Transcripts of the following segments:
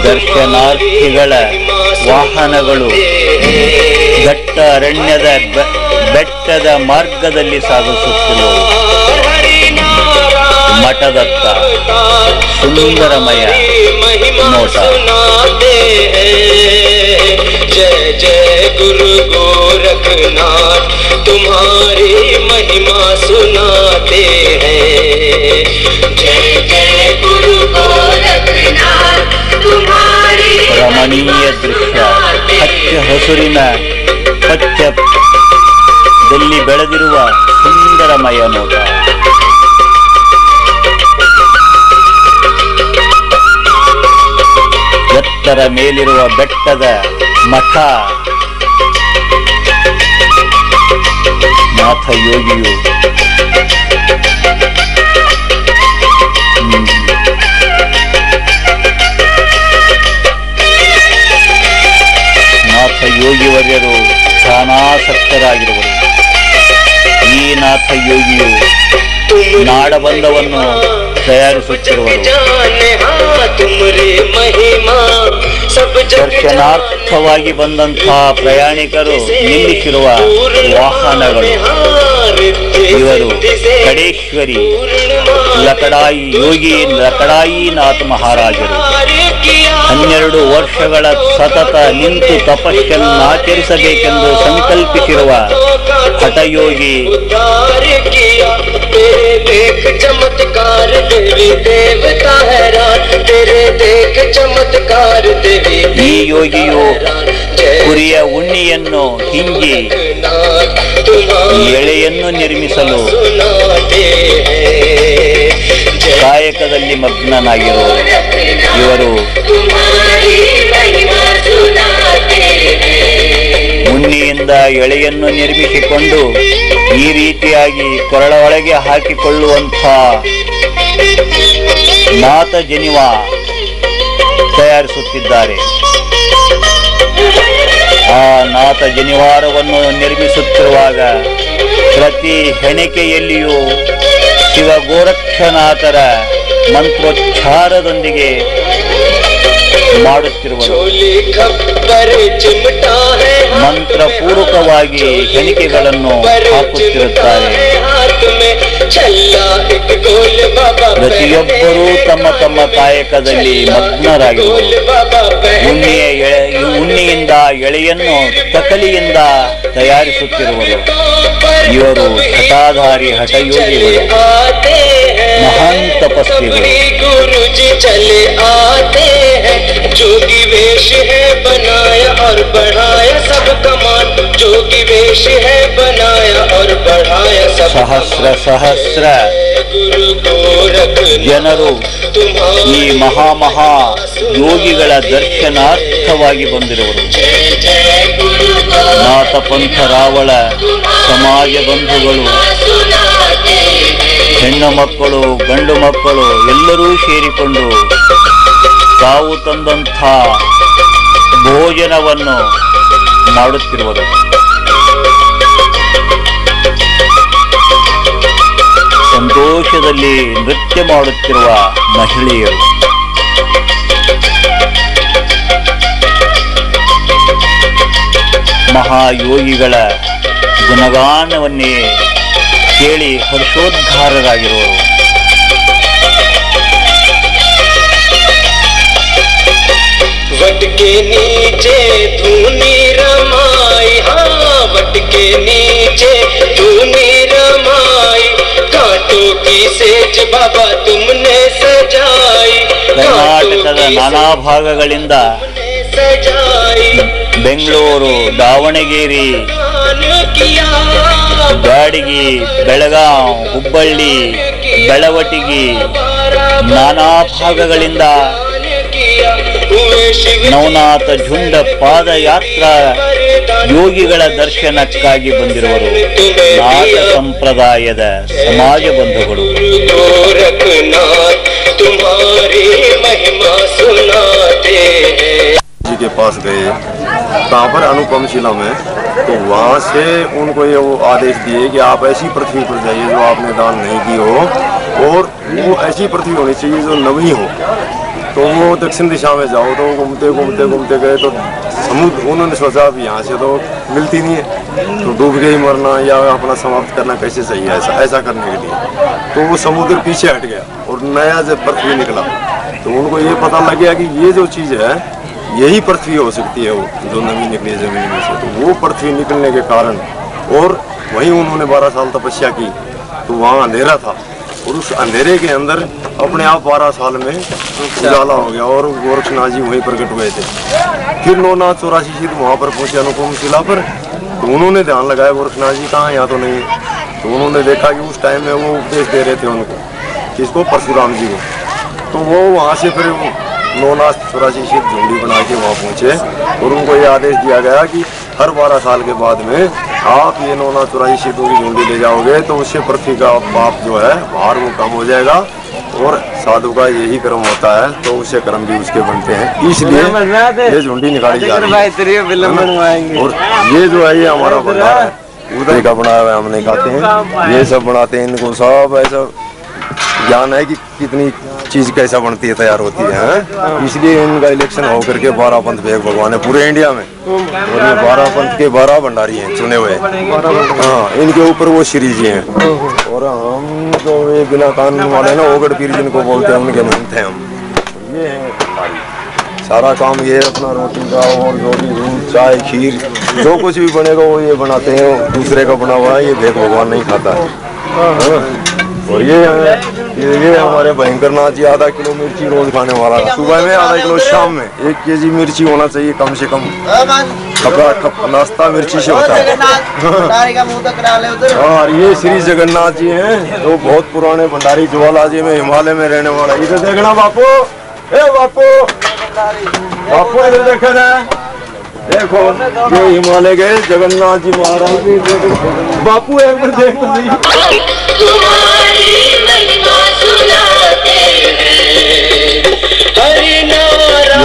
ದರ್ಶನಾರ್ಥಿಗಳ ವಾಹನಗಳು ದಟ್ಟ ಅರಣ್ಯದ ಬೆಟ್ಟದ ಮಾರ್ಗದಲ್ಲಿ ಸಾಗಿಸುತ್ತಿರುವವು. ಮಠದತ್ತ ಸುಂದರಮಯ ನೋಟ. जय जय गुरु गोरखनाथ तुम्हारी महिमा सुनाते हैं। जय जय गुरु गोरखनाथ तुम्हारी ರಮಣೀಯ ದೃಶ್ಯ. ಹಚ್ಚ ಹಸುರಿನ ಪಚ್ಚದಲ್ಲಿ ಬೆಳೆದಿರುವ ಸುಂದರಮಯ ನೋಟ. ಎತ್ತರ ಮೇಲಿರುವ ಬೆಟ್ಟದ ಮಠ. ನಾಥ ಯೋಗಿಯು ನಾಥ ಯೋಗಿವರ್ಯರು ಧ್ಯಾನಾಸಕ್ತರಾಗಿರುವರು. ಈ ನಾಥ ಯೋಗಿಯು ನಾಡಬಂಧವನ್ನು ತಯಾರಿಸುತ್ತಿರುವರು. ದರ್ಶನಾರ್ಥವಾಗಿ ಬಂದಂತಹ ಪ್ರಯಾಣಿಕರು ನಿಲ್ಲಿಸಿರುವ ವಾಹನಗಳು ಇವರು ಕಡೇಶ್ವರಿ ಲಕಡಾಯಿ ಯೋಗಿ ಲಕಡಾಯಿನಾಥ ಮಹಾರಾಜರು 12 ವರ್ಷಗಳ ಸತತ ನಿಂತು ತಪಸ್ಸನ್ನಾಚರಿಸಬೇಕೆಂದು ಸಂಕಲ್ಪಿಸಿರುವ ಹಠಯೋಗಿ. चमत्कार देवी देवता हैरान तेरे देख चमत्कार देवी. ಈ ಯೋಗಿಯು ಕುರಿಯ ಉಣ್ಣಿಯನ್ನು ಹಿಂಗಿ ಎಳೆಯನ್ನು ನಿರ್ಮಿಸಲು ಕಾಯಕದಲ್ಲಿ ಮಗ್ನನಾಗಿರುವರು. ಇವರು ಉಣ್ಣಿಯಿಂದ ಎಳೆಯನ್ನು ನಿರ್ಮಿಸಿಕೊಂಡು ಈ ರೀತಿಯಾಗಿ ಕೊರಳ ಒಳಗೆ ಹಾಕಿಕೊಳ್ಳುವಂಥ ನಾಥ ಜನಿವ ತಯಾರಿಸುತ್ತಿದ್ದಾರೆ. ಆ ನಾಥ ಜನಿವಾರವನ್ನು ನಿರ್ಮಿಸುತ್ತಿರುವಾಗ ಪ್ರತಿ ಹೆಣಿಕೆಯಲ್ಲಿಯೂ ಶಿವ ಗೋರಕ್ಷನಾಥರ ಮಂತ್ರೋಚ್ಚಾರದೊಂದಿಗೆ ಮಾಡುತ್ತಿರುವರು. ಮಂತ್ರಪೂರ್ವಕವಾಗಿ ಹೆಣಿಕೆಗಳನ್ನು ಹಾಕುತ್ತಿರುತ್ತಾರೆ. ಪ್ರತಿಯೊಬ್ಬರೂ ತಮ್ಮ ತಮ್ಮ ಕಾಯಕದಲ್ಲಿ ಮಗ್ನರಾಗಿರುವರು. ಉಣ್ಣಿಯಿಂದ ಎಳೆಯನ್ನು ತಕಲಿಯಿಂದ ತಯಾರಿಸುತ್ತಿರುವರು. ಇವರು ಹಠಾಧಾರಿ ಹಠಯೋಗಿಗಳು, ಮಹಾನ್ ತಪಸ್ವಿಗಳು. गुरुजी चले आते हैं जोगी वेश है बनाया और बढ़ाया सब कमान. जोगी वेश है बनाया और बढ़ाया सब. ಸಹಸ್ರ ಸಹಸ್ರ ಜನರು ಈ ಮಹಾ ಯೋಗಿಗಳ ದರ್ಶನಾರ್ಥವಾಗಿ ಬಂದಿರುವರು. ನಾಥಪಂಥ ರಾವಳ ಸಮಾಜ ಬಂಧುಗಳು, ಹೆಣ್ಣು ಮಕ್ಕಳು ಗಂಡು ಮಕ್ಕಳು ಎಲ್ಲರೂ ಸೇರಿಕೊಂಡು ತಾವು ತಂದಂಥ ಭೋಜನವನ್ನು ಮಾಡುತ್ತಿರುವರು. ಸಂತೋಷದಲ್ಲಿ ನೃತ್ಯ ಮಾಡುತ್ತಿರುವ ಮಹಿಳೆಯರು. ಮಹಾಯೋಗಿಗಳ ಗುಣಗಾನವನ್ನೇ ಕೇಳಿ ಹರ್ಷೋದ್ಗಾರರಾಗಿರುವರು. वट के नीचे धूनी रमाई. हाँ वट के नीचे धूनी रमाई. कांटों की सेज बाबा तुमने सजाई. ಕರ್ನಾಟಕದ ನಾನಾ ಭಾಗಗಳಿಂದ ಬೆಂಗಳೂರು, ದಾವಣಗೆರೆ, ಬ್ಯಾಡಗಿ, ಬೆಳಗಾಂ, ಹುಬ್ಬಳ್ಳಿ, ಬೆಳವಟಗಿ ನಾನಾ ಭಾಗಗಳಿಂದ ನವನಾಥ ಝುಂಡ ಪಾದಯಾತ್ರಾ ಯೋಗಿಗಳ ದರ್ಶನಕ್ಕಾಗಿ ಬಂದಿರುವರು. ನಾಥ ಸಂಪ್ರದಾಯದ ಸಮಾಜ ಬಂಧುಗಳು. जी के पास गए कहाँ पर अनुपम शिला में, तो वहाँ से उनको ये वो आदेश दिए कि आप ऐसी पृथ्वी पर जाइए जो आपने दान नहीं की हो और वो ऐसी पृथ्वी होनी चाहिए जो नवी हो। तो वो दक्षिण दिशा में जाओ तो घूमते घूमते घूमते गए तो समुद्र, उन्होंने सोचा अब यहाँ से तो मिलती नहीं है, तो डूब के ही मरना या अपना समाप्त करना कैसे सही है ऐसा करने के लिए। तो वो समुद्र पीछे हट गया और नया जब पृथ्वी निकला तो उनको ये पता लग गया कि ये जो चीज़ है यही पृथ्वी हो सकती है, वो जो नवी निकली है जमीन में से। तो वो पृथ्वी निकलने के कारण और वहीं उन्होंने 12 साल तपस्या की, तो वहाँ अंधेरा था और उस अंधेरे के अंदर अपने आप 12 साल में उजाला हो गया और गोरक्षनाथ जी वहीं प्रकट हुए थे। फिर 984 शीत वहाँ पर पहुँचे अनुपम शिला पर, तो उन्होंने ध्यान लगाया गोरक्षनाथ जी कहाँ, यहाँ तो नहीं है। तो उन्होंने देखा कि उस टाइम में वो उपदेश दे रहे थे उनको, किसको, परशुराम जी को। तो वो वहाँ से फिर 984 शीत झुंडी बना के वहाँ पहुँचे और उनको ये आदेश दिया गया कि हर 12 साल के बाद में आप ये 984 शीतों की झुंडी ले जाओगे तो उससे पृथ्वी का पाप जो है भार वो कम हो जाएगा और साधु का यही कर्म होता है, तो उससे कर्म भी उसके बनते हैं। इसलिए ये झुंडी निकाली जा रही है। और ये जो है ये हमारा भंडार है, उदय का बनाया हुआ हमने खाते हैं, ये सब बनाते हैं। इनको सब ऐसा ज्ञान है कि कितनी चीज कैसा बनती है, तैयार होती है। इसलिए इनका इलेक्शन होकर के 12 पंथ भेद भगवान है पूरे इंडिया में और ये 12 पंथ के 12 भंडारी हैं चुने हुए। हाँ, इनके ऊपर वो श्री जी हैं और हम जो ये बिना कानून वाले ना ओगड़ पीर जिनको बोलते हैं उनके महंत हैं हम। ये है भंडारी, सारा काम ये अपना रोटी का और जो भी दूध चाय खीर जो कुछ भी बनेगा वो ये बनाते हैं, दूसरे का बना हुआ है ये भेद भगवान नहीं खाता है। और ये हमारे भयंकर नाथ जी 1/2 किलो मिर्ची रोज खाने वाला, सुबह में 1/2 किलो, शाम में 1 केजी मिर्ची होना चाहिए कम से कम। नाश्ता मिर्ची से होता है। और ये श्री जगन्नाथ जी हैं जो बहुत पुराने भंडारी ज्वाला जी में हिमालय में रहने वाला। इधर देखना बापू, ए बापू, बापू इधर देखा ना, देखो ये हिमालय गए जगन्नाथ जी महाराज। बापू एक बार देख तो सही।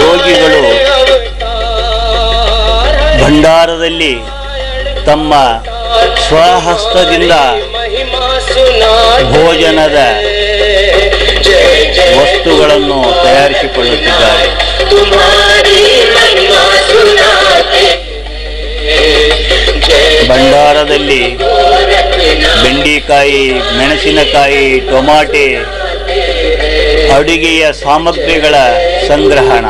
ಯೋಗಿಗಳು ಭಂಡಾರದಲ್ಲಿ ತಮ್ಮ ಸ್ವಹಸ್ತದಿಂದ ಭೋಜನದ ವಸ್ತುಗಳನ್ನು ತಯಾರಿಸಿಕೊಳ್ಳುತ್ತಿದ್ದಾರೆ. ಭಂಡಾರದಲ್ಲಿ ಬೆಂಡಿಕಾಯಿ, ಮೆಣಸಿನಕಾಯಿ, ಟೊಮಾಟೆ, ಅಡುಗೆಯ ಸಾಮಗ್ರಿಗಳ ಸಂಗ್ರಹಣ.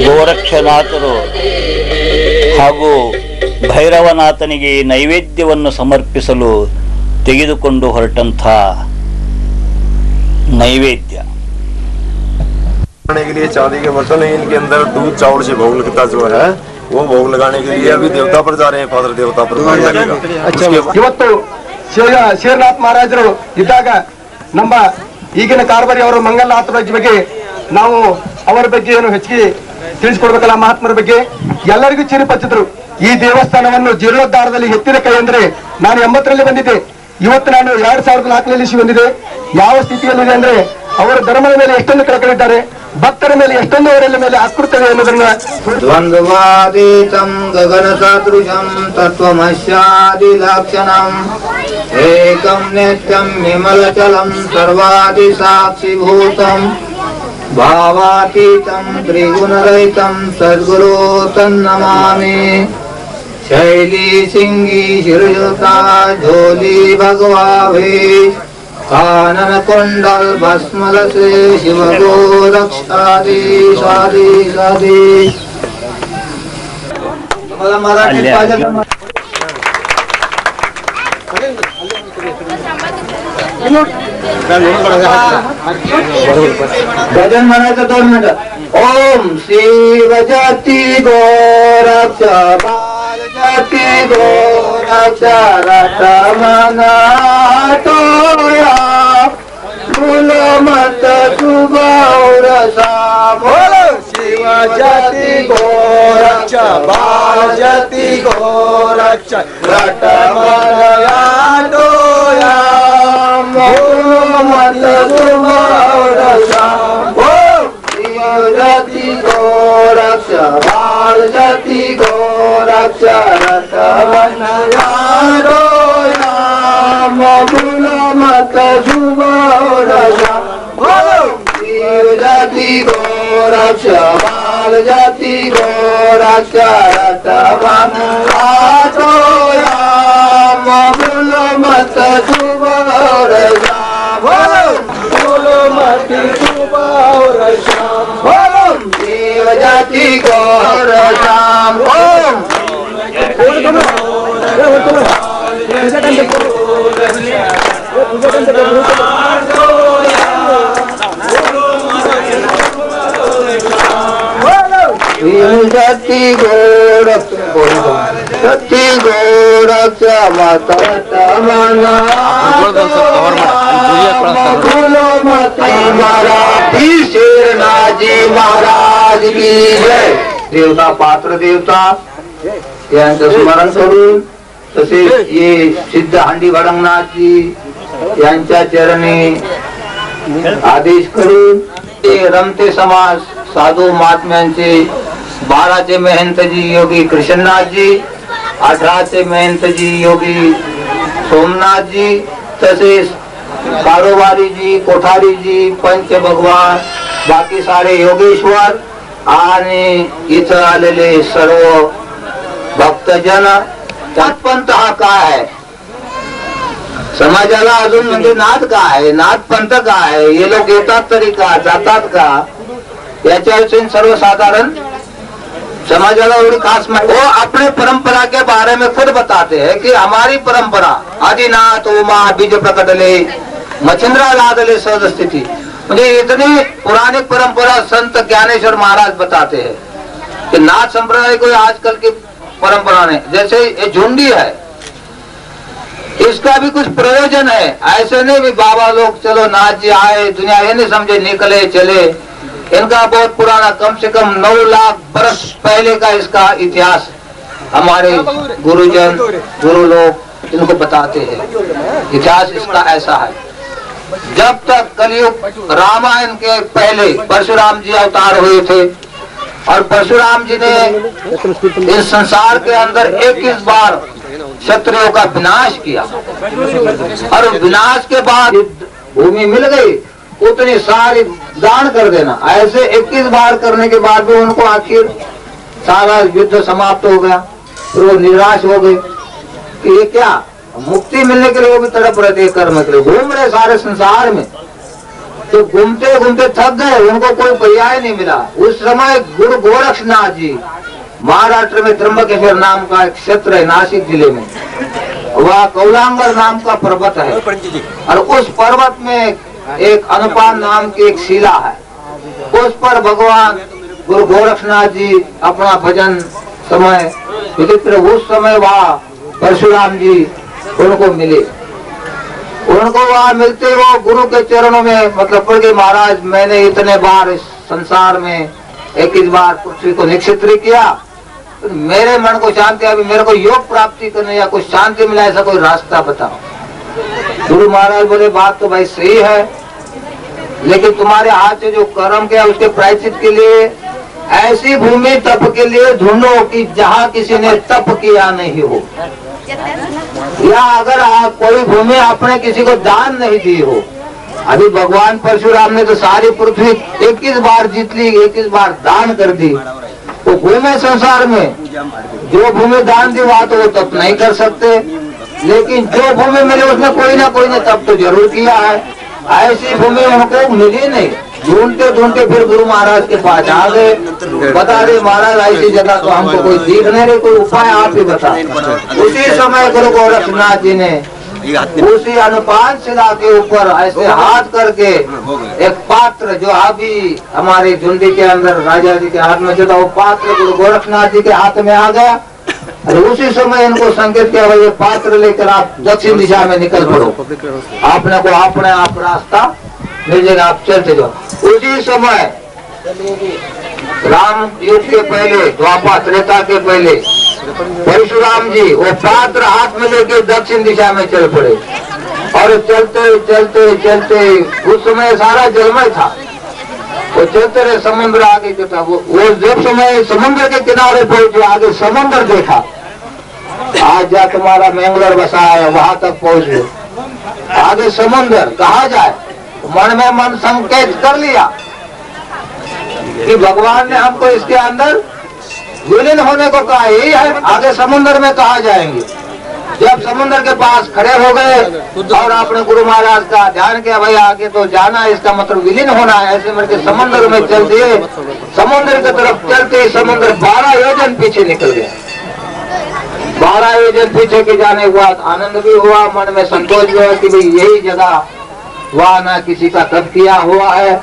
ಗೋರಕ್ಷನಾಥರು ಹಾಗೂ ಭೈರವನಾಥನಿಗೆ ನೈವೇದ್ಯವನ್ನು ಸಮರ್ಪಿಸಲು ತೆಗೆದುಕೊಂಡು ಹೊರಟಂಥ नैवेद्य के लिए चांदी के बर्तन है, इनके अंदर दूध चावल से भोग लगता जो है वो भोग लगाने के लिए अभी देवता पर जा रहे हैं, फादर देवता पर लगेगा। ಇವತ್ತು ಶೇರ್ನಾಥ್ ಮಹಾರಾಜರು ಇದ್ದಾಗ ನಮ್ಮ ಈಗಿನ ಕಾರ್ಬಾರಿ ಅವರ ಮಂಗಲನಾಥ ಬಗ್ಗೆ ನಾವು ಅವರ ಬಗ್ಗೆ ಏನು ಹೆಚ್ಚಿಗೆ ತಿಳಿಸಿಕೊಡ್ಬೇಕಲ್ಲ, ಮಹಾತ್ಮರ ಬಗ್ಗೆ ಎಲ್ಲರಿಗೂ ಚಿರುಪಚ್ಚಿದ್ರು. ಈ ದೇವಸ್ಥಾನವನ್ನು ಜೀರ್ಣೋದ್ಧಾರದಲ್ಲಿ ಎತ್ತಿನ ಕೈ ಅಂದ್ರೆ ನಾನು 80ರಲ್ಲಿ ಬಂದಿದ್ದೆ, ಇವತ್ತು ನಾನು 2004ರಲ್ಲಿ ಬಂದಿದೆ. ಯಾವ ಸ್ಥಿತಿಯಲ್ಲಿದೆ ಅಂದ್ರೆ ಅವರ ಧರ್ಮದ ಮೇಲೆ ಎಷ್ಟೊಂದು ಕಳಕಳಿದ್ದಾರೆ, ಭಕ್ತರ ಮೇಲೆ ಎಷ್ಟೊಂದು ಅವರ ಮೇಲೆ ಆಕೃತವೆ ಅನ್ನೋದನ್ನ ದ್ವಂದ್ವಾತೀತಂ ಗಗನ ಸದೃಶಂ ತತ್ವಮಸ್ಯಾದಿ ಲಕ್ಷಣಂ ಏಕಂ ನಿತ್ಯಂ ವಿಮಲಚಲಂ ಸರ್ವಾದಿ ಸಾಕ್ಷಿಭೂತಂ ಭಾವಾತೀತಂ ತ್ರಿಗುಣರಹಿತಂ ಸದ್ಗುರು ತನ್ನಮಾಮಿ. शैली सिंगी शिरयुता झोली भगवाभे कानन कुंडल भस्मल से शिव गो रक्षादि साधि साधि. भजन म्हणायचं 2 मिनिटं. ओम शिव जती गोरक्षा जती गोरक्षा रटमना टोया फूल मत सुगौरसा. बोलो शिव जती गोरक्षा बाल जती गोरक्षा रटमना टोया फूल मत सुगौरसा. जती गो रक्ष बाल जाति को रक्ष रतमनयारो राम गुण मत शुभ शिव जाति को रक्ष बाल जाति को रक्ष रतमनयारो राम गुण मत शुभ शिव जाति गौर श्याम शिव जाति गौरक्ष मत शेरनाथ जी महाराज की जय. देवता पात्र देवता यांचं स्मरण करून तसेच ये सिद्ध हांडी वडंगनाथजी यांच्या चरणी आदेश करून ते रमते समाज साधू महात्म्यांचे 12चे महंतजी योगी कृष्णनाथजी, 18चे महंतजी योगी सोमनाथजी, तसेच कारोबारी जी, कोठारी जी, पंच भगवान, बाकी सारे योगेश्वर आणि इथं आलेले सर्व भक्तजन. नाथपंथ हा काय आहे, समाजाला अजून म्हणजे नाथ काय आहे, नाथपंथ काय आहे, हे लोक येतात तरी का, जातात का, याच्याविषयी सर्वसाधारण समाजाला एवढी खास माहिती. वो अपने परंपरा के बारे में खुद बताते हैं कि हमारी परंपरा आदिनाथ उमा बीज प्रकटले मच्छिंद्रा लादले सहज स्थिति. म्हणजे इतनी पुरानी परंपरा संत ज्ञानेश्वर महाराज बताते हैं कि नाथ संप्रदाय कोई आजकल की परंपरा नहीं. जैसे ये झुंडी है, इसका भी कुछ प्रयोजन है. ऐसे नहीं भी बाबा लोग चलो नाथ जी आए दुनिया ये नहीं समझे निकले चले. इनका बहुत पुराना कम से कम 9 लाख वर्ष पहले का इसका इतिहास हमारे गुरुजन गुरु लोग इनको बताते हैं. इतिहास इसका ऐसा है, जब तक कलयुग रामायण के पहले परशुराम जी अवतार हुए थे और परशुराम जी ने इस संसार के अंदर 21 बार क्षत्रियों का विनाश किया और विनाश के बाद भूमि मिल गई उतनी सारी दान कर देना. ऐसे 21 बार करने के बाद भी उनको आखिर सारा युद्ध समाप्त हो गया. फिर वो निराश हो गए कि ये क्या, मुक्ति मिलने के लिए वो भी तड़प रहे थे कर्म के लिए, घूम रहे सारे संसार में. तो घूमते घूमते थक गए, उनको कोई पर्याय नहीं मिला. उस समय गुरु गोरक्षनाथ जी महाराष्ट्र में त्र्यंबकेश्वर नाम का एक क्षेत्र है नासिक जिले में, वह कौलांगर नाम का पर्वत है और उस पर्वत में एक अनुपान नाम की एक शिला है. उस पर भगवान गुरु गोरक्षनाथ जी अपना भजन समय विचित्र. उस समय वहाँ परशुराम जी उनको मिले. उनको वहाँ मिलते वो गुरु के चरणों में मतलब पड़ गए, महाराज मैंने इतने बार इस संसार में 21 बार पृथ्वी को निक्षित्र किया, तो मेरे मन को शांति, अभी मेरे को योग प्राप्ति करने या कुछ शांति मिला ऐसा कोई रास्ता बताओ. गुरु महाराज बोले बात तो भाई सही है, लेकिन तुम्हारे हाथ से जो कर्म किया उसके प्रायश्चित के लिए ऐसी भूमि तप के लिए ढूंढो कि जहाँ किसी ने तप किया नहीं हो, या अगर कोई भूमि आपने किसी को दान नहीं दी हो. अभी भगवान परशुराम ने तो सारी पृथ्वी 21 बार जीत ली, 21 बार दान कर दी. तो भूमि संसार में जो भूमि दान दी वहाँ तो वो तप नहीं कर सकते, लेकिन जो भूमि मिली उसमें कोई ना कोई ने तप तो जरूर किया है. ऐसी भूमि उनको मिली नहीं. ढूंढते ढूंढते फिर गुरु महाराज के पास आ गए. बता दे महाराज ऐसी जगह तो हमको कोई दिख नहीं रही, कोई उपाय आप ही बता. उसी समय गुरु गोरक्षनाथ जी ने उसी अनुपान शिला के ऊपर ऐसे हाथ करके एक पात्र जो अभी हमारे झुंडी के अंदर राजा जी के हाथ में जो था वो पात्र गुरु गोरक्षनाथ जी के हाथ में आ गया. और उसी समय इनको संकेत किया ये पात्र लेकर आप दक्षिण दिशा में निकल पड़ो, आपने को अपने आप रास्ता मिल जाएगा, आप चलते जाओ. उसी समय राम युग के पहले, द्वापर त्रेता के पहले परशुराम जी वो पात्र हाथ में लेके दक्षिण दिशा में चल पड़े. और चलते चलते चलते उस समय सारा जलमय था, वो चलते रहे, समुद्र आगे चलता। वो जब समय समुद्र के किनारे पहुंचे, आगे समुद्र देखा। आज जा तुम्हारा मैंगलोर बसा है, वहां तक पहुंचे, आगे समुद्र, कहा जाए? मन में मन संकेत कर लिया कि भगवान ने हमको इसके अंदर विलीन होने को कहा, यही है, आगे समुद्र में कहा जाएंगे। जब समुद्र के पास खड़े हो गए और आपने गुरु महाराज का ध्यान किया, भाई आगे तो जाना है, इसका मतलब विलीन होना है, ऐसे करके समुद्र में चल दिए। समुद्र की तरफ चलते समुद्र 12 योजन पीछे निकल गया। 12 योजन पीछे के जाने के बाद आनंद भी हुआ, मन में संतोष भी हुआ कि भाई यही जगह, वहाँ ना किसी का तप किया हुआ है,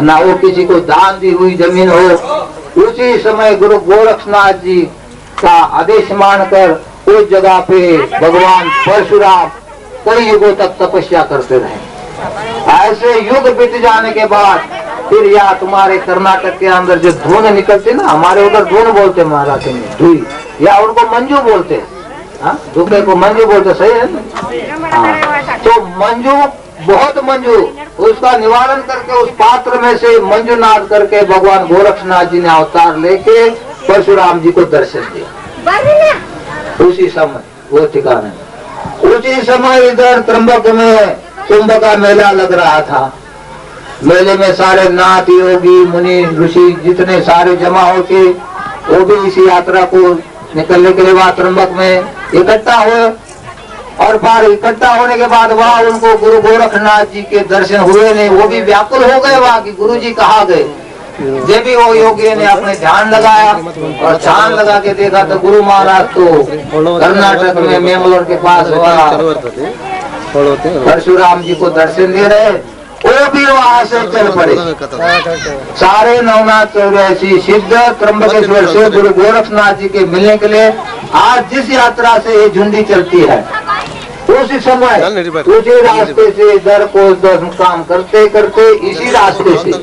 ना वो किसी को दान दी हुई जमीन हो। उसी समय गुरु गोरक्षनाथ जी का आदेश मानकर उस जगह पे भगवान परशुराम कई युगों तक तपस्या करते रहे। ऐसे युग बीत जाने के बाद फिर या तुम्हारे कर्नाटक के अंदर जो धुन निकलते ना, हमारे उधर धुन बोलते महाराष्ट्र में धुई, या उनको मंजू बोलते, धुके को मंजू बोलते, सही है ना? तो मंजू, बहुत मंजू, उसका निवारण करके उस पात्र में से मंजूनाथ करके भगवान गोरक्षनाथ जी ने अवतार लेके परशुराम जी को दर्शन दिया। उसी समय वो ठिकाने, उसी समय इधर त्र्यंबक में कुंभ का मेला लग रहा था। मेले में सारे नाथ, योगी, मुनि, ऋषि जितने सारे जमा होके वो भी इसी यात्रा को निकलने के लिए वहां त्र्यंबक में इकट्ठा हुए। और बाहर इकट्ठा होने के बाद वहाँ उनको गुरु गोरखनाथ जी के दर्शन हुए नहीं, वो भी व्याकुल हो गए वहाँ की गुरु जी कहाँ गए। जब भी वो योगी ने अपने ध्यान लगाया और ध्यान लगा के देखा तो गुरु महाराज तो कर्नाटक में मैंगलोर के पास परशुराम जी को दर्शन दे रहे, वो भी वहाँ से चल पड़े। सारे नवनाथ 84 सिद्ध त्र्यंबकेश्वर से गुरु गोरखनाथ जी के मिलने के लिए आज जिस यात्रा से ये झुंडी चलती है, उसी समय उसी रास्ते से दर को काम करते करते इसी रास्ते से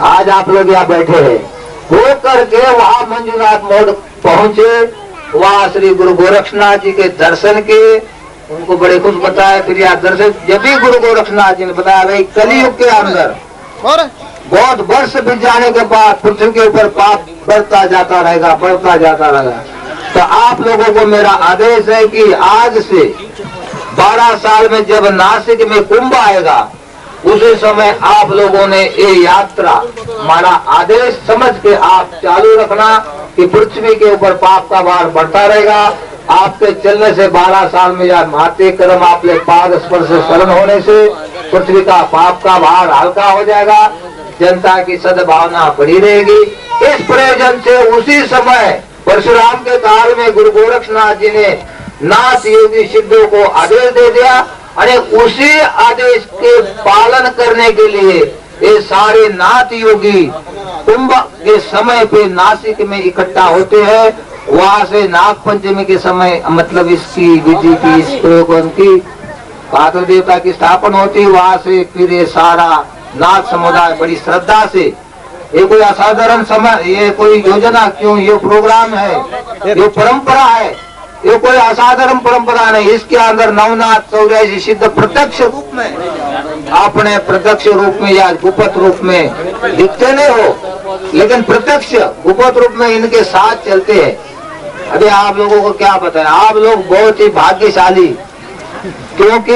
आज आप लोग यहाँ बैठे हैं, हो करके वहाँ मंजूनाथ मोड़ पहुँचे। वहाँ श्री गुरु गोरखनाथ जी के दर्शन किए, उनको बड़े खुश बताया। फिर यहाँ दर्शन जब भी गुरु गोरखनाथ जी ने बताया, भाई कलियुग के अंदर बहुत वर्ष बीत जाने के बाद पृथ्वी के ऊपर पाप बढ़ता जाता रहेगा, बढ़ता जाता रहेगा। तो आप लोगों को मेरा आदेश है कि आज से 12 साल में जब नासिक में कुंभ आएगा, उसी समय आप लोगों ने ये यात्रा हमारा आदेश समझ के आप चालू रखना कि पृथ्वी के ऊपर पाप का भार बढ़ता रहेगा। आपके चलने से 12 साल में या माते कर्म आपके पाद स्पर्श शरण होने से पृथ्वी का पाप का भार हल्का हो जाएगा, जनता की सद्भावना बढ़ी रहेगी। इस प्रयोजन से उसी समय परशुराम के काल में गुरु गोरखनाथ जी ने नाथ योगी सिद्धों को आदेश दे दिया। अरे उसी आदेश के पालन करने के लिए ये सारे नाथ योगी कुंभ के समय पे नासिक में इकट्ठा होते हैं। वहाँ से नाग पंचमी के समय मतलब इसकी विधि की इस प्रयोग की पात्र देवता की स्थापना होती है। वहाँ से फिर ये सारा नाथ समुदाय बड़ी श्रद्धा से, ये कोई असाधारण समय, ये कोई योजना क्यों, ये प्रोग्राम है, ये परंपरा है, ये कोई असाधारण परंपरा नहीं। इसके अंदर नवनाथ 84 सिद्ध प्रत्यक्ष रूप में, अपने प्रत्यक्ष रूप में या गुप्त रूप में दिखते नहीं हो, लेकिन प्रत्यक्ष गुप्त रूप में इनके साथ चलते हैं। अभी आप लोगों को क्या बताएं, आप लोग बहुत ही भाग्यशाली, क्योंकि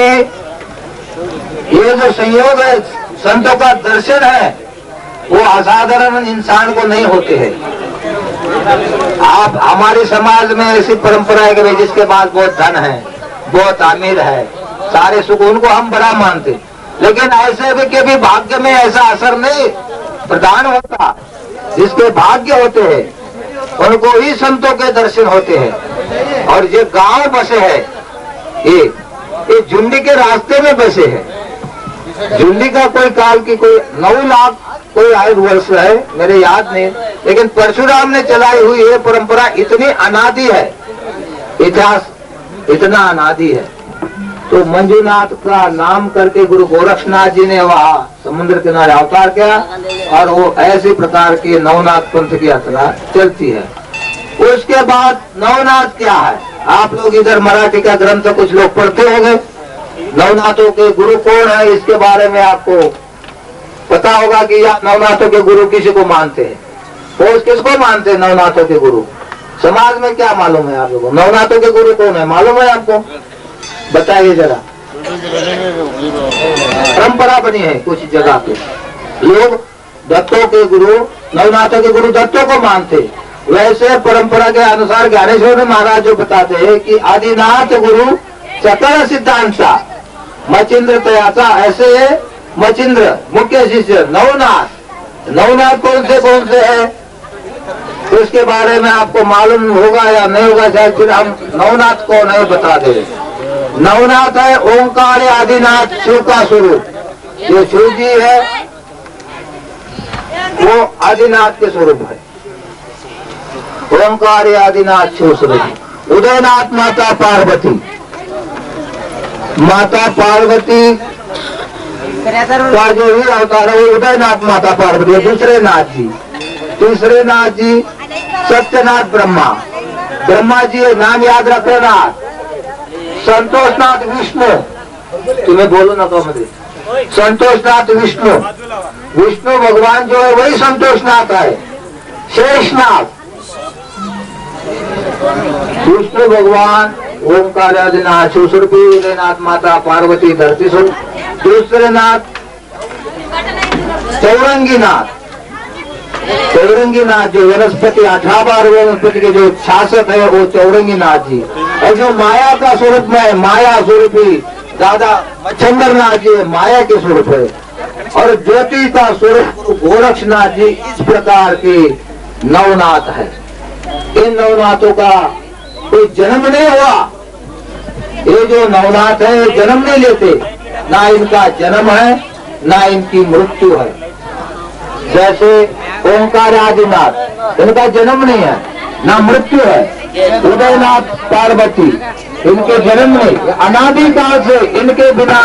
ये जो संयोग है, संतों का दर्शन है, वो असाधारण इंसान को नहीं होते हैं। आप हमारे समाज में ऐसी परंपरा है कि जिसके पास बहुत धन है, बहुत अमीर है, सारे सुख उनको हम बड़ा मानते, लेकिन ऐसे भी के भी भाग्य में ऐसा असर नहीं प्रदान होता। जिसके भाग्य होते हैं उनको ही संतों के दर्शन होते हैं। और ये गांव बसे है, ये झुंडी के रास्ते में बसे है। झुंडी का कोई काल की कोई 9 लाख कोई आयु वर्ष है, मेरे याद नहीं, लेकिन परशुराम ने चलाई हुई ये परंपरा इतनी अनादि है, इतिहास इतना अनादि है। तो मंजूनाथ का नाम करके गुरु गोरखनाथ जी ने वहाँ समुद्र किनारे अवतार किया और वो ऐसे प्रकार की नवनाथ पंथ की यात्रा चलती है। उसके बाद नवनाथ क्या है, आप लोग इधर मराठी का ग्रंथ कुछ लोग पढ़ते होंगे। नवनाथों के गुरु कौन है, इसके बारे में आपको पता होगा कि यह नवनाथों के गुरु किसी को मानते हैं। वो किसको मानते हैं नवनाथों के गुरु? समाज में क्या मालूम है आप लोगों को नवनाथों के गुरु कौन है? मालूम है आपको? बताइए जरा। परंपरा बनी है कुछ जगह पे, लोग दत्तों के गुरु, नवनाथों के गुरु दत्तों को मानते। वैसे परंपरा के अनुसार ज्ञानेश्वर महाराज जो बताते हैं कि आदिनाथ गुरु सकल सिद्धांता मचिंद्र तयाचा, ऐसे है मचिंद्र मुख्य शिष्य नवनाथ। नवनाथ कौन से है तो इसके बारे में आपको मालूम होगा या नहीं होगा, शायद फिर हम नवनाथ कौन है बता दे। नवनाथ है ओंकार आदिनाथ शिव का स्वरूप। जो शिव जी है वो आदिनाथ के स्वरूप है। ओंकार आदिनाथ शिव स्वरूप। उदयनाथ माता पार्वती, माता पार्वती का जो ही अवतार है उदयनाथ माता पार्वती। दूसरे नाथ जी, तीसरे नाथ जी सत्यनाथ ब्रह्मा, ब्रह्मा जी नाम याद रखो नाथ। संतोषनाथ विष्णु, तुम्हें बोलो ना तो मुझे, संतोषनाथ विष्णु, विष्णु भगवान जो है वही संतोषनाथ है। शेषनाथ, विष्णु भगवान ओंकार आदिनाथ शिवस्वरूपी उदयनाथ माता पार्वती धरती स्वरूप। दूसरे नाथ चौरंगीनाथ, चौरंगीनाथ जो वनस्पति 18 बार वनस्पति के जो शासक है वो चौरंगीनाथ जी। और जो माया का स्वरूप में माया स्वरूपी दादा चंद्रनाथ जी माया के स्वरूप है। और ज्योति का स्वरूप गोरक्षनाथ जी। इस प्रकार के नवनाथ है। इन नवनाथों का कोई जन्म नहीं हुआ। ये जो नवनाथ है ये जन्म नहीं लेते, ना इनका जन्म है ना इनकी मृत्यु है। जैसे ओंकार आदिनाथ, इनका जन्म नहीं है ना मृत्यु है। उदयनाथ पार्वती, इनके जन्म नहीं, अनादिकाल से इनके बिना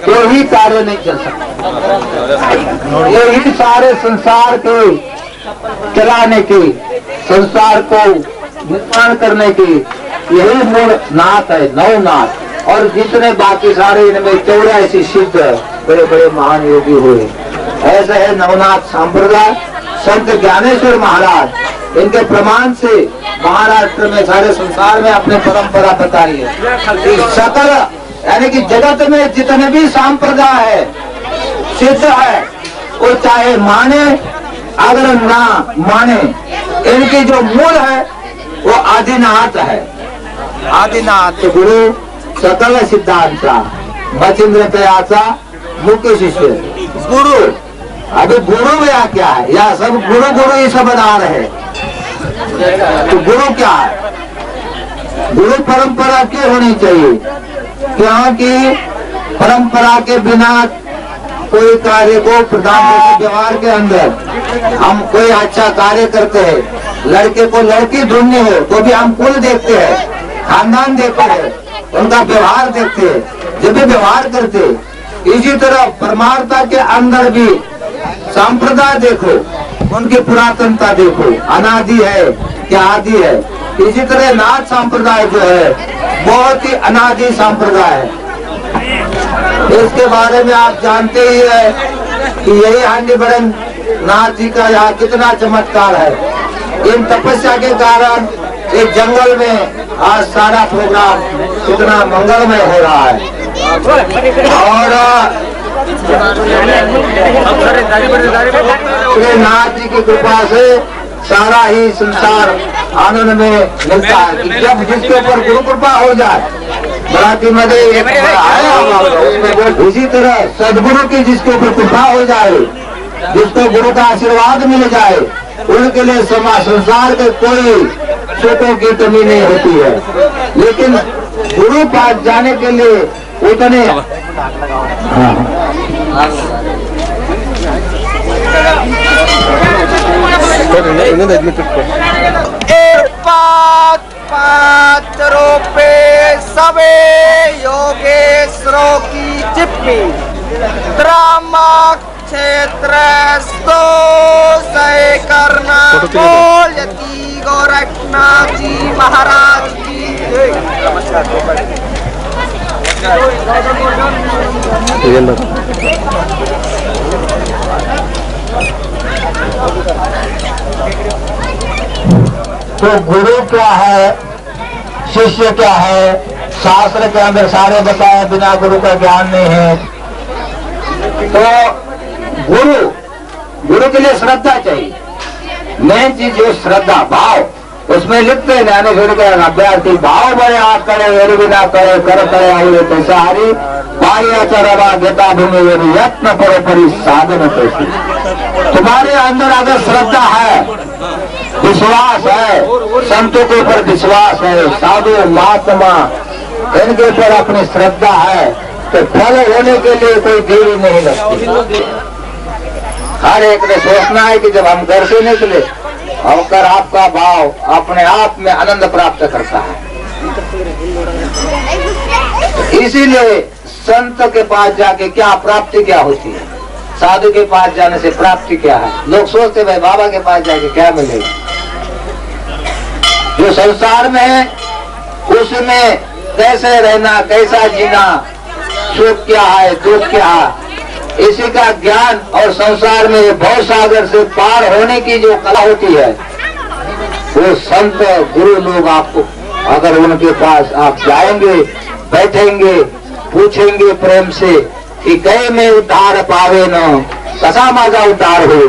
कोई कार्य नहीं चल सकता। यही सारे संसार को चलाने की, संसार को निर्माण करने की यही मूल नाथ है नवनाथ। और जितने बाकी सारे इनमें 84 सिद्ध बड़े बड़े महान योगी हुए। ऐसे है नवनाथ संप्रदाय। संत ज्ञानेश्वर महाराज इनके प्रमाण से महाराष्ट्र में सारे संसार में अपने परंपरा बताई है। सकल यानी कि जगत में जितने भी संप्रदाय है सिद्ध है, वो चाहे माने अगर ना माने, इनकी जो मूल है वो आदिनाथ है। आदिनाथ गुरु सकल सिद्धांता मचिंद्र तयाचा मुख्य शिष्य गुरु। अभी गुरु या क्या है? या सब गुरु गुरु ही सब बना रहे। तो गुरु क्या है? गुरु परंपरा क्यों होनी चाहिए? क्योंकि परंपरा के बिना कोई कार्य को प्रधान व्यवहार के अंदर हम कोई अच्छा कार्य करते हैं, लड़के को लड़की ढूंढनी हो तो भी हम कुल देखते हैं, खानदान देखते हैं, उनका व्यवहार देखते हैं। जब भी व्यवहार करते, इसी तरह परमार्था के अंदर भी संप्रदाय देखो, उनकी पुरातनता देखो, अनादि है क्या आदि है। इसी तरह नाथ संप्रदाय जो है बहुत ही अनादि संप्रदाय है। इसके बारे में आप जानते ही है कि यही हांडी बड़न नाथ जी का यहाँ कितना चमत्कार है। इन तपस्या के कारण इस जंगल में आज सारा प्रोग्राम कितना मंगलमय हो रहा है। और श्री नाथ जी की कृपा से सारा ही संसार आनंद में मिलता है। कि जब जिसके ऊपर गुरु कृपा हो जाए, बराती में आया होगा, इसी तरह सदगुरु की जिसके ऊपर कृपा हो जाए, जिसको गुरु का आशीर्वाद मिल जाए, उनके लिए संसार के कोई सुखों की कमी नहीं होती है। लेकिन गुरु पास जाने के लिए उतने पे सबे योगेश्वरों की चिप्पी ड्रामा क्षेत्र सही करना बोल यती गोरखनाथ जी महाराज की। नमस्कार। तो गुरु क्या है, शिष्य क्या है, शास्त्र के अंदर सारे बताए, बिना गुरु का ज्ञान नहीं है। तो गुरु के लिए श्रद्धा चाहिए। मेन चीज जो श्रद्धा, भाव, उसमें लिखते हैं ज्ञानेश्वर के अभ्यार्थी भाव बड़े आप करे वेरु बिना करे कर करे अवले तैसारी पारियाचरवा गीता भूमि वेरु यत्न परोपरि साधन कैसी। तुम्हारे अंदर अगर श्रद्धा है, विश्वास है, संतों के ऊपर विश्वास है, साधु महात्मा इनके ऊपर अपनी श्रद्धा है, तो फल होने के लिए कोई देरी नहीं लगती। हर एक ने सोचना है कि जब हम घर से निकले होकर आपका भाव अपने आप में आनंद प्राप्त करता है। इसीलिए संत के पास जाके क्या प्राप्ति क्या होती है, साधु के पास जाने से प्राप्ति क्या है। लोग सोचते भाई बाबा के पास जाके क्या मिलेगा। जो संसार में है उसमें कैसे रहना, कैसा जीना, सुख क्या है, दुख क्या है, इसी का ज्ञान और संसार में भव सागर से पार होने की जो कला होती है, वो संत गुरु लोग आपको, अगर उनके पास आप जाएंगे, बैठेंगे, पूछेंगे प्रेम से कि गए में उद्धार पावे न कसा माझा उद्धार हो,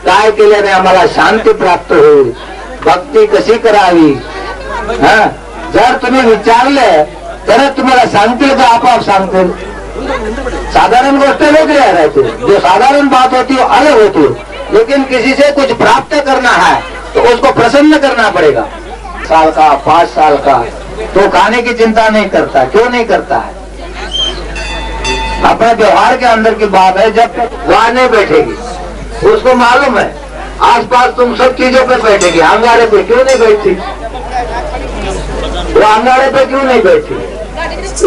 काय केल्याने आम्हाला शांती प्राप्त हो, भक्ती कशी करावी, जर तुम्ही विचारले तर तुम्हाला सांगतील का आपोआप सांगतील। साधारण गोष्ट वेगळी रहती, जो साधारण बात होती है वो अलग होती है, लेकिन किसी से कुछ प्राप्त करना है तो उसको प्रसन्न करना पड़ेगा। साल का 5 साल का तो खाने की चिंता नहीं करता, क्यों नहीं करता है, अपने व्यवहार के अंदर की बात है। जब तक वहां नहीं बैठेगी उसको मालूम है आसपास तुम सब चीजों पे बैठेगी, अंगारे पे क्यों नहीं बैठती, वो अंगारे पे क्यों नहीं बैठती।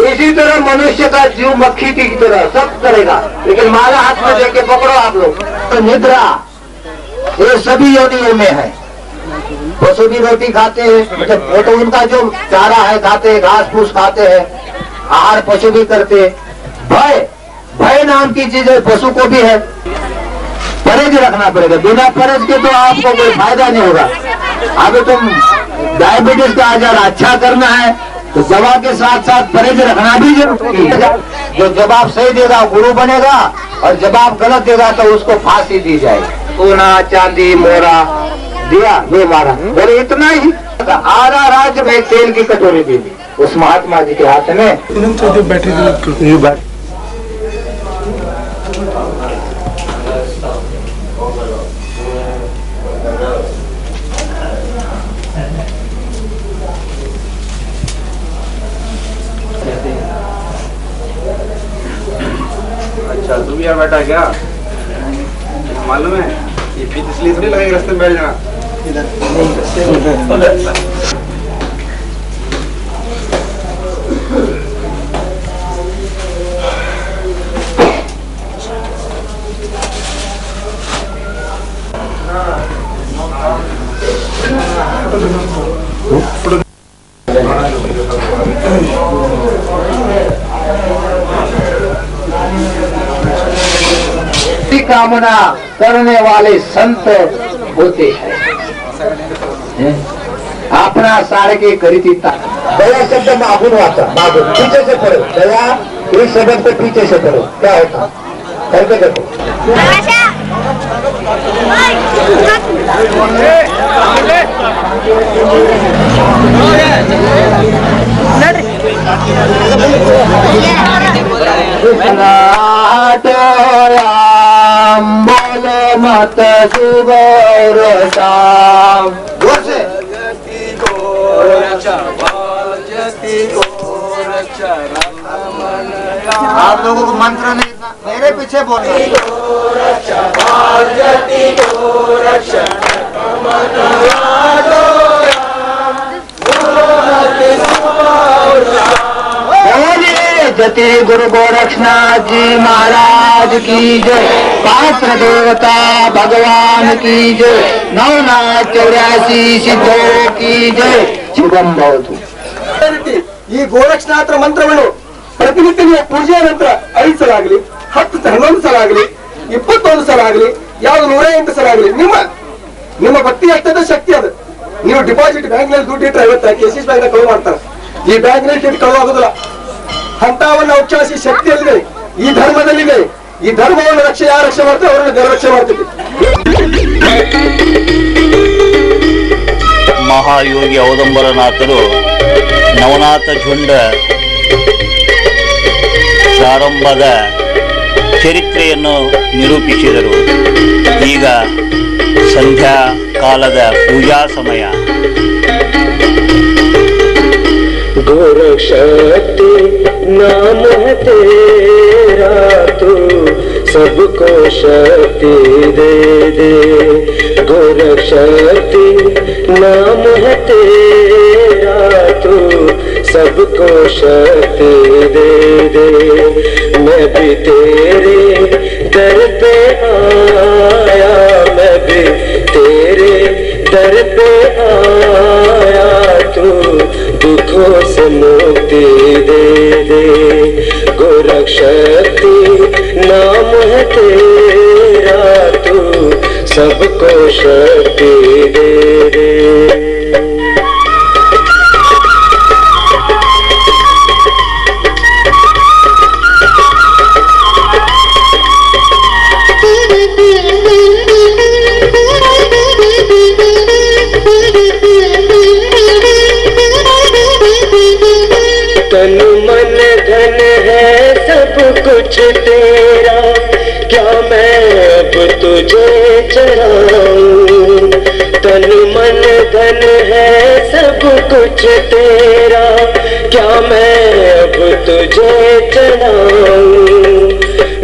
इसी तरह मनुष्य का जीव मक्खी की तरह सब करेगा, लेकिन माला हाथ में देके पकड़ो आप लोग तो निद्रा, ये सभी योनियों में है। पशु भी रोटी खाते हैं, वो तो उनका जो चारा है खाते हैं, घास फूस खाते हैं, आहार पशु भी करते हैं। भय नाम की चीज है, पशु को भी है, परहेज रखना पड़ेगा। बिना परहेज के तो आपको कोई फायदा नहीं होगा। अभी तुम डायबिटीज का आजार अच्छा करना है तो दवा के साथ साथ परहेज रखना भी जरूरी है। जो जवाब सही देगा गुरु बनेगा, और जवाब गलत देगा तो उसको फांसी दी जाएगी। सोना चांदी मोरा दिया, ये मारा, बोले इतना ही। आधा राज्य में तेल की कटोरी दे दी उस महात्मा जी के हाथ में। अच्छा तू भी यहाँ बैठा क्या, मालूम है ये फीस इसलिए थोड़ी लगेगी रास्ते में बैठ जाना। कामना करने वाले संत होते हैं। अपना सारखे करीता दया शब्द मागून वाचा, मागून पीछे से पढ़ो, दया इस शब्द को पीछे से पढ़ो, क्या होता करके देखो। बोलो मत शिवर शाम, आप लोगों को मंत्र नहीं, मेरे पीछे बोलना। जति गुरु गोरक्षनाथ जी महाराज की जय, पात्र देवता भगवान की जय, नवनाथ 84 सिद्धों की जय, शुभम भवतु। ಈ ಗೋರಕ್ಷನಾಥರ ಮಂತ್ರವನ್ನು ಪ್ರತಿನಿತ್ಯ ನೀವು ಪೂಜೆಯ ನಂತರ 5 ಸಲ ಆಗಲಿ, 10 11 ಸಲ ಆಗಲಿ, 21 ಸಲ ಆಗಲಿ, ಯಾವ್ದು 108 ಸಲ ಆಗಲಿ, ನಿಮ್ಮ ಭಕ್ತಿ ಅಷ್ಟದ ಶಕ್ತಿ ಅದು ನೀವು ಡಿಪಾಸಿಟ್ ಬ್ಯಾಂಕ್ ನಲ್ಲಿ ದುಡ್ಡು ಇಟ್ಟರೆ ಇವತ್ತು KCC ಬ್ಯಾಂಕ್ ಕಳು ಮಾಡ್ತಾರೆ. ಈ ಬ್ಯಾಂಕ್ ನಲ್ಲಿ ದುಡ್ಡು ಕಳು ಆಗೋದಿಲ್ಲ. ಅಂತವನ್ನ ಉಚ್ಚಾರಿಸಿ ಶಕ್ತಿ ಎಲ್ಲಿದೆ? ಈ ಧರ್ಮದಲ್ಲಿದೆ. ಈ ಧರ್ಮವನ್ನು ಯಾರು ರಕ್ಷೆ ಮಾಡ್ತಾರೆ ಅವರನ್ನು ದೇವರು ರಕ್ಷೆ ಮಾಡ್ತೀವಿ. ಮಹಾಯೋಗಿ ಔದಂಬರನಾಥರು ನವನಾಥ ಝುಂಡ ಪ್ರಾರಂಭದ ಚರಿತ್ರೆಯನ್ನು ನಿರೂಪಿಸಿದರು. ಈಗ ಸಂಧ್ಯಾ ಕಾಲದ ಪೂಜಾ ಸಮಯ. गोरख शक्ति नाम है तेरा, तू सबको शक्ति दे दे। गोरख शक्ति नाम है तेरा, तू सबको शक्ति दे दे। मैं भी तेरे दर पे आया, मैं भी तेरे दर पे आया, तू दुखों से मुक्ति दे दे। गोरख शक्ति नाम है तेरा, तू सबको शक्ति दे दे। तन मन धन है सब कुछ तेरा, क्या मैं अब तुझे चढ़ाऊं। तन मन धन है सब कुछ तेरा, क्या मैं अब तुझे चढ़ाऊं।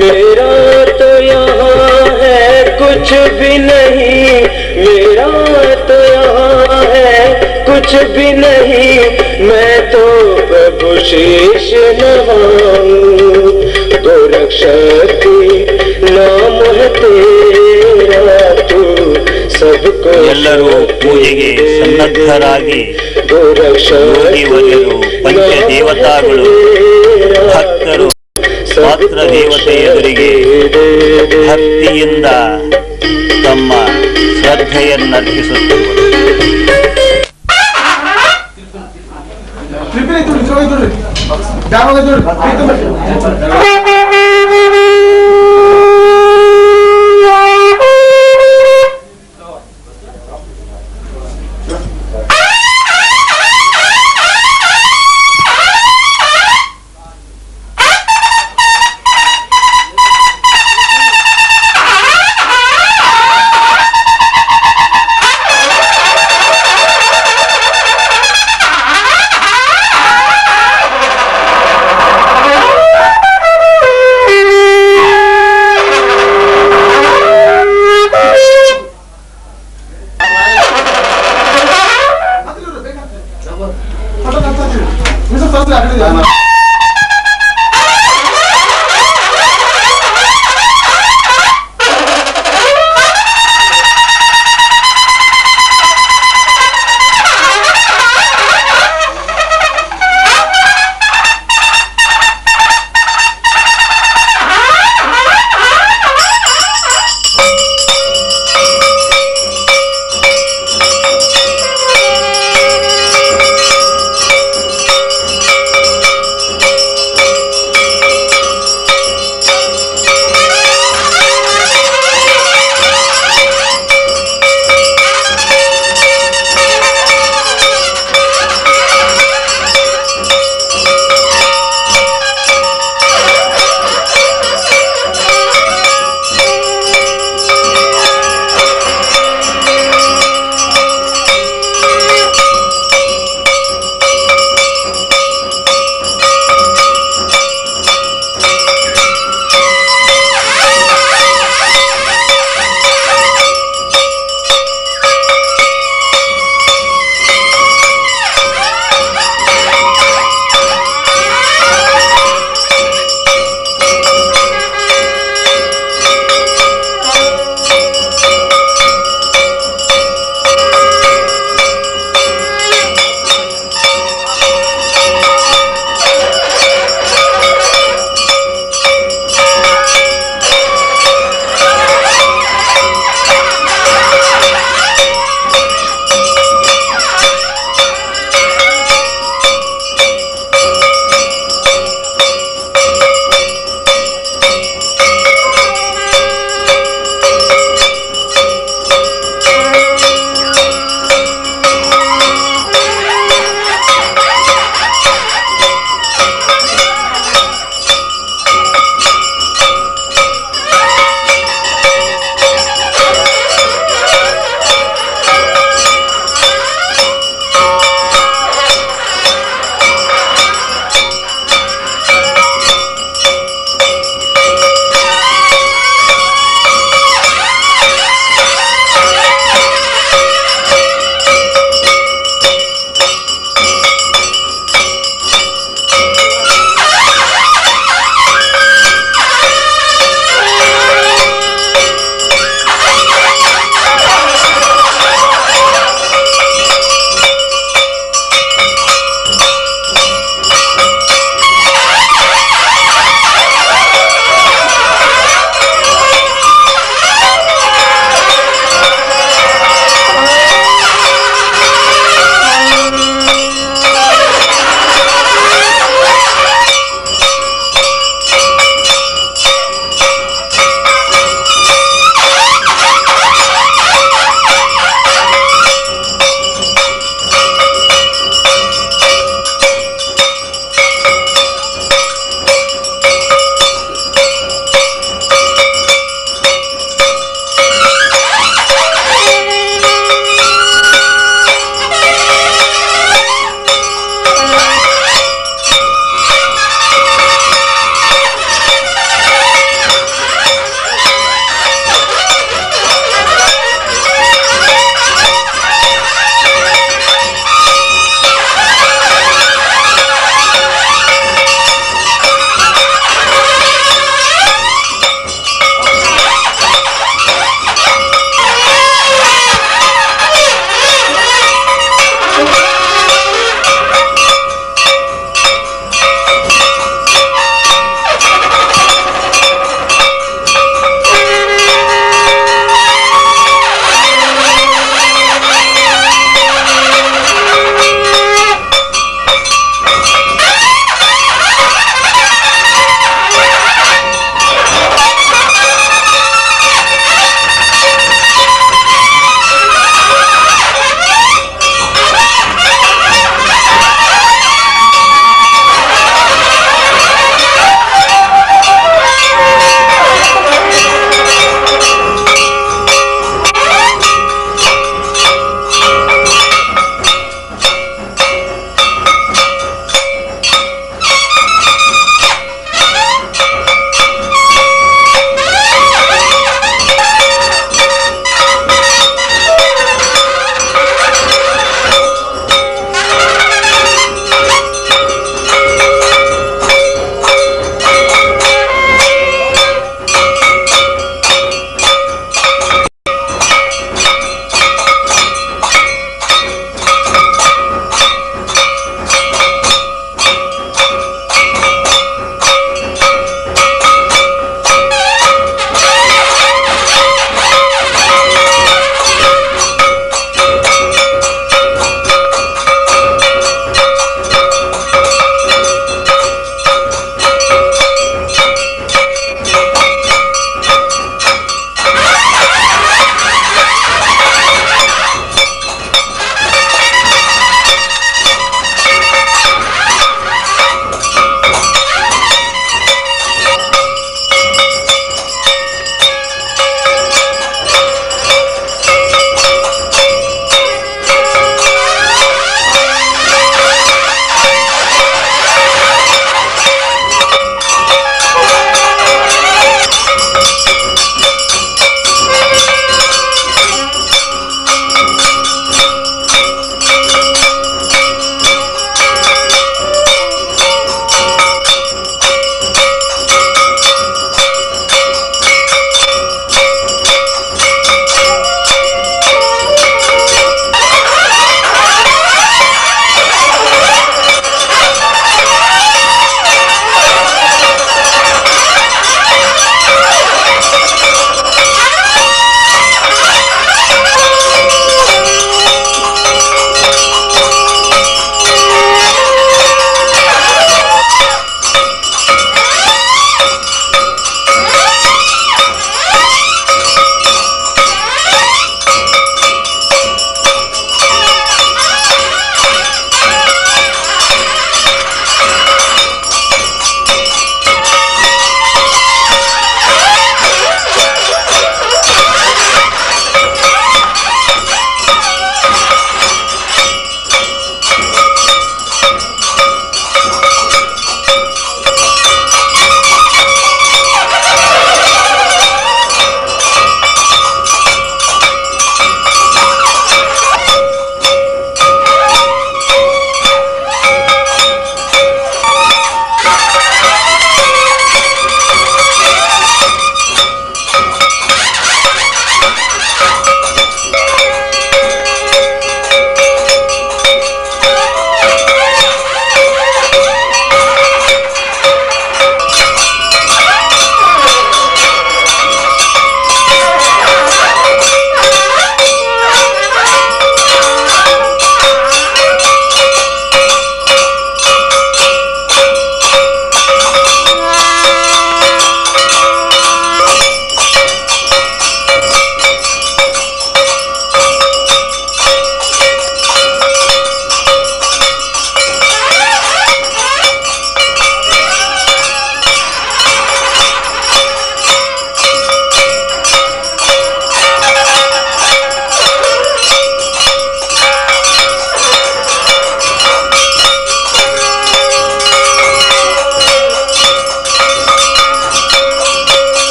मेरा तो यहाँ है कुछ भी नहीं, मेरा तो यहाँ है कुछ भी नहीं, मैं तो प्रभु शीश नवाऊं। गोरख शक्ति नाम है तेरा, तू सबको ಎಲ್ಲರೂ ಪೂಜೆಗೆ ಸನ್ನದ್ಧರಾಗಿ ಯೋಗಿ ವರಿಯರು, ಪಂಚದೇವತಾಗಳು, ಭಕ್ತರು ಪಾತ್ರ ದೇವತೆ ಎದುರಿಗೆ ಭಕ್ತಿಯಿಂದ ತಮ್ಮ ಶ್ರದ್ಧೆಯನ್ನರ್ಪಿಸುತ್ತಿರುವರು.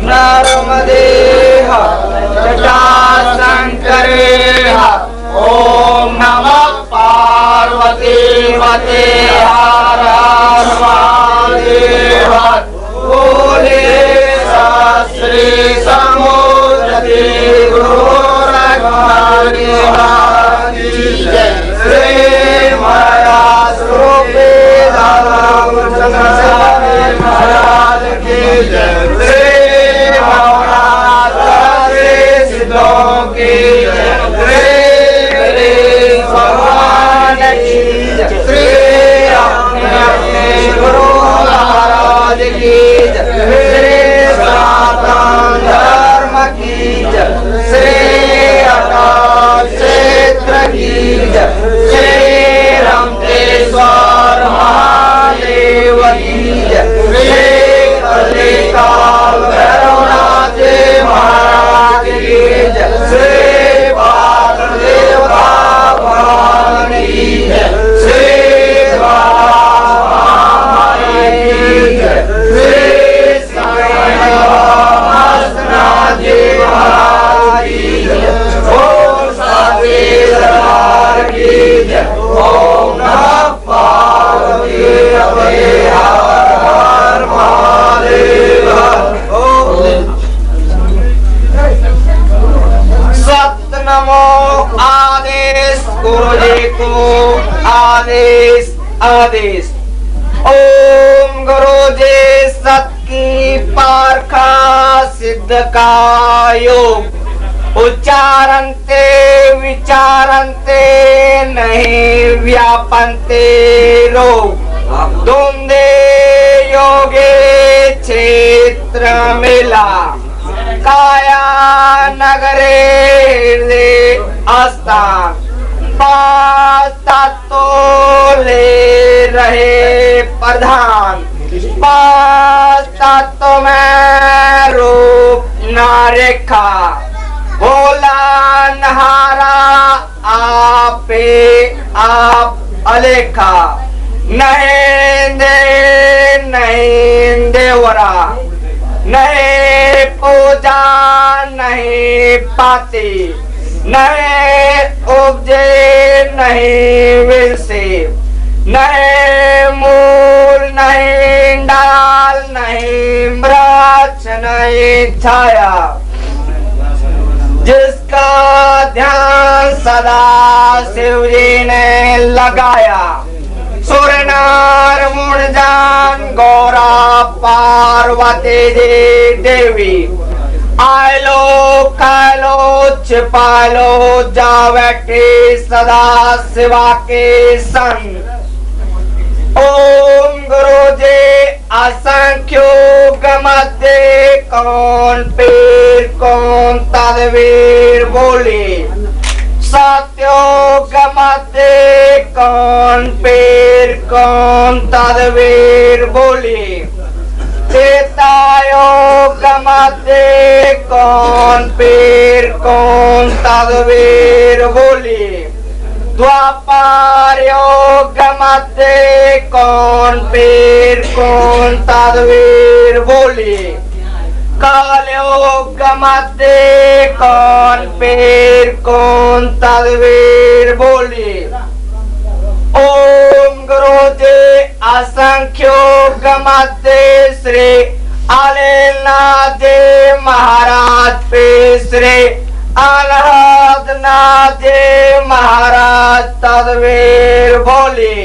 नर्मदे जटाशंकरे ओम नमः पार्वती वते हर हर महादेव बोले श्री समुद्रते गुरु रघुनाथ श्री माया स्वरूपे महाराज की जय श्री भवनाथ सिद्धों की जय श्री भगवान की जय श्री अपने गुरु महाराज की जय श्री सनातन धर्म की जय श्री अकाल क्षेत्र की जय श्री रामतेश्वर महादेव की जय श्री कलिकाल भैरवनाथ महाराज की जय श्री बाल देवता भगवान की जय श्री महामाई की जय श्री साईनाथ जी महाराज की जय ओम साचे दरबार की जय ओम नमः पार्वती वते हर हर महादेव सत नमो आदेश गुरु जी को आदेश आदेश ओम गुरु जी सत की पारखा सिद्ध का योग उच्चारन्ते विचारन्ते नहीं व्यापन्ते रोग द्वंद्वे योगे क्षेत्र मिला काया नगरे हृदय स्थान पांच तत्व ले रहे प्रधान पांच तत्व में रूप न रेखा भोला नहारा आपे आप अलेखा नहीं दे नहीं देवरा नहीं पूजा नहीं पाती नहीं उपजे नहीं विरसे नहीं मूल नहीं डाल नहीं वृक्ष नहीं छाया जिसका ध्यान सदा शिव जी ने लगाया सुर नार मुरजान गौरा पार्वती जी देवी आयलो खालो छिपालो जा बैठे सदा शिवा के संग ओम गुरु जी असंख्यो गमते कौन पीर कौन तदवीर बोले सत्यो गमते कौन पीर कौन तदवीर बोले तेतायो गमते कौन पीर कौन तदवीर बोले द्वापर योग मध्य कौन पीर कौन तदवीर बोले काल योग मध्य कौन पीर कौन तदवीर बोले ओम गुरु जी असंख्यो गमते श्री अलेनाथ जी महाराज पे श्री अनहदनाथ जी महाराज तदवीर बोले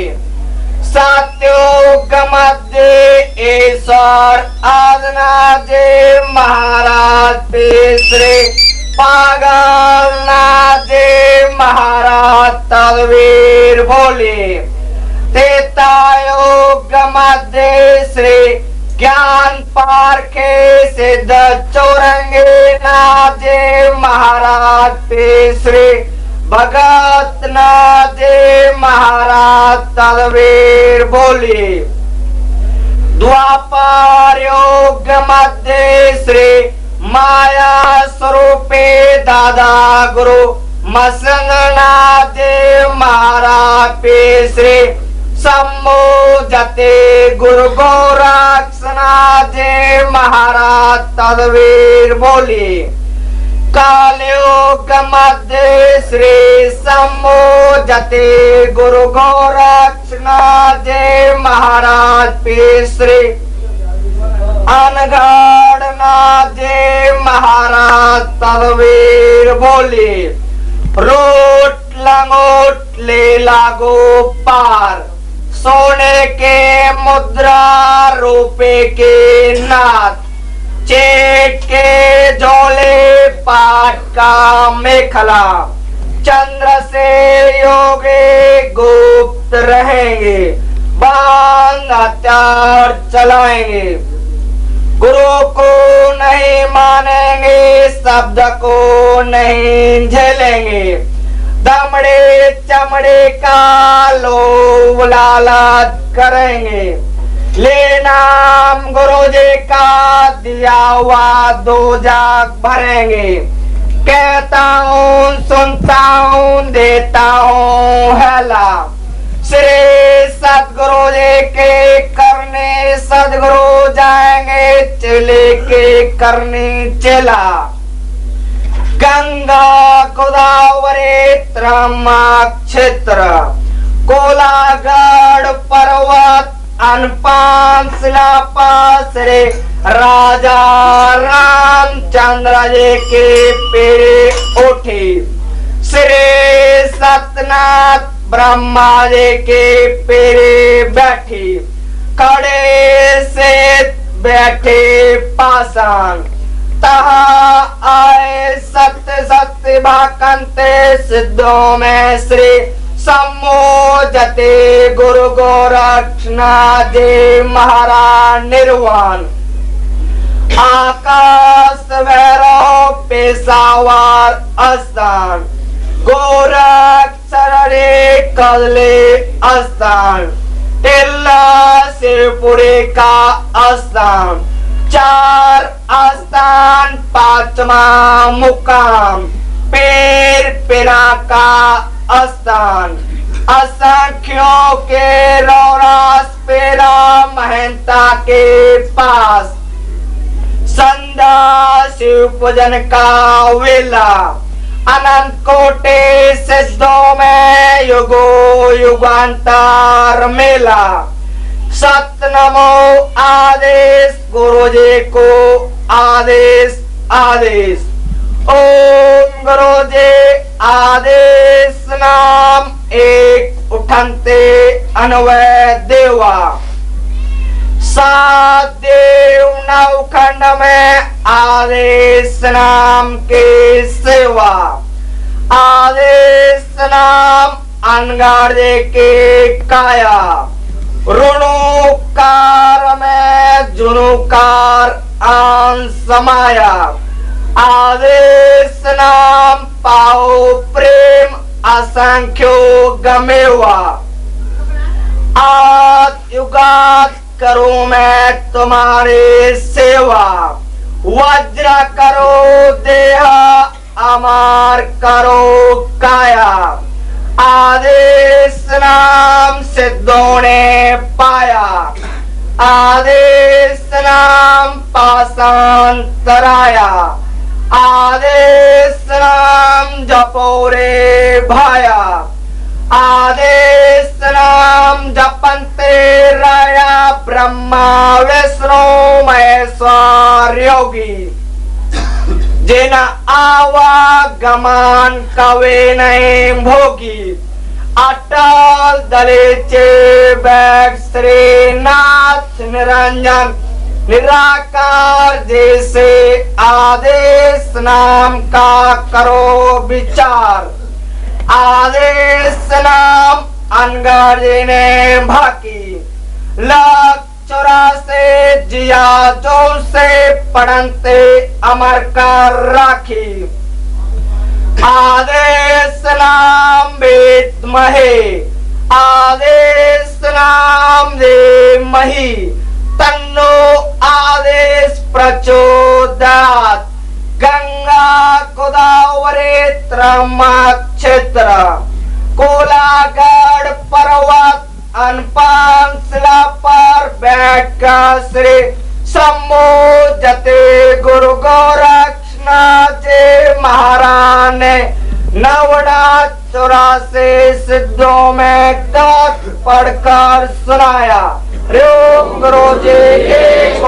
सत्युग मध्य ईश्वर आदनाथ जी महाराज पे श्री पागलनाथ जी महाराज तदवीर बोले तेतायुग मध्य श्री ज्ञान पारखे सिद्ध चौरंगी नाथ जी महाराज पे श्री भगत नाथ जी महाराज तदवीर बोले द्वापर योग मध्य श्री माया स्वरूपे दादा गुरु मसंगनाथ जी महाराज पे श्री शंभु जते गुरु गोरक्षनाथ जी महाराज तदवीर बोली। कालयुग मध्य श्री सम्मोजते गुरु गोरक्षनाथ जी महाराज श्री अनगढ़नाथ जी महाराज तदवीर बोली। रोट लंगोट ले लागो पार, सोने के मुद्रा रुपए के नाथ, चेट के जोले पाट का मेखला, चंद्र से योगे गुप्त रहेंगे, बांध हथियार चलाएंगे। गुरु को नहीं मानेंगे, शब्द को नहीं झेलेंगे, दमड़े चमड़े का लोभ लालच करेंगे। ले नाम गुरु जी का दिया हुआ दो जाग भरेंगे। कहता हूँ सुनता हूँ देता हूँ हेला, श्री सतगुरु जी के करने सदगुरु जाएंगे, चले के करने चला। गंगा गोदावरी ब्रह्मक्षेत्र कोलागढ़ पर्वत अनपान शिला पासरे राजा रामचंद्र जी के पेड़ उठी। श्री सतनाथ ब्रह्मा जी के पेड़ बैठी। खड़े से बैठे पाषाण, तहा आए सत्य सत्य भाकंते सिद्धों में श्री सम्मोजते गुरु गोरक्षनाथ जी महाराज निर्वाण। आकाश भैरव पेशावर स्थान, गोरक्षर कदले स्थान, टिल्ला शिवपुरी का स्थान, चार स्थान पांचवा मुकाम पेर पिरा का स्थान। असंख्यों के रौरास पेरा महंता के पास, संध्या शिव पूजन का वेला, अनंत कोटि सिद्धों में युगो युगांतर मेला। सत नमो आदेश गुरु जी को आदेश आदेश। ओम गुरु जी आदेश नाम एक उठनते अनवय देवा। सात देव नवखंड में आदेश नाम के सेवा। आदेश नाम अनगार के काया। ऋणुकार में जुनुकार आन समाया। आदेश नाम पाओ प्रेम असंख्यो गमेवा। आद युगात करूं मैं तुम्हारी सेवा। वज्र करो देह अमर करो काया। आदेश नाम सिद्धों ने पाया। आदेश नाम पाषाण तराया। आदेश नाम जपोरे भाया। आदेश नाम जपन्ते राया ब्रह्मा विष्णु महेश्वर योगी। जिन आवागमन कवे नहीं भोगी। अटल दलेचे बैग श्रीनाथ निरंजन निराकार जैसे आदेश नाम का करो विचार। आदेश नाम अनगार ने भाकी। लाख 84 जिया जो से पढ़ते अमर कर राखी। आदेश नाम वेद महे। आदेश नाम दे मही। तन्नो आदेश प्रचोदयात्। गंगा गोदावरी ब्रह्मक्षेत्र कोलागढ़ पर्वत अनपान शिला पर बैठकर श्री सम्मोचते गुरु गोरक्षनाथ जी महाराज ने नवड़ा 84 सिद्धों में तख्त पढ़कर सुनाया। गुरु जी एक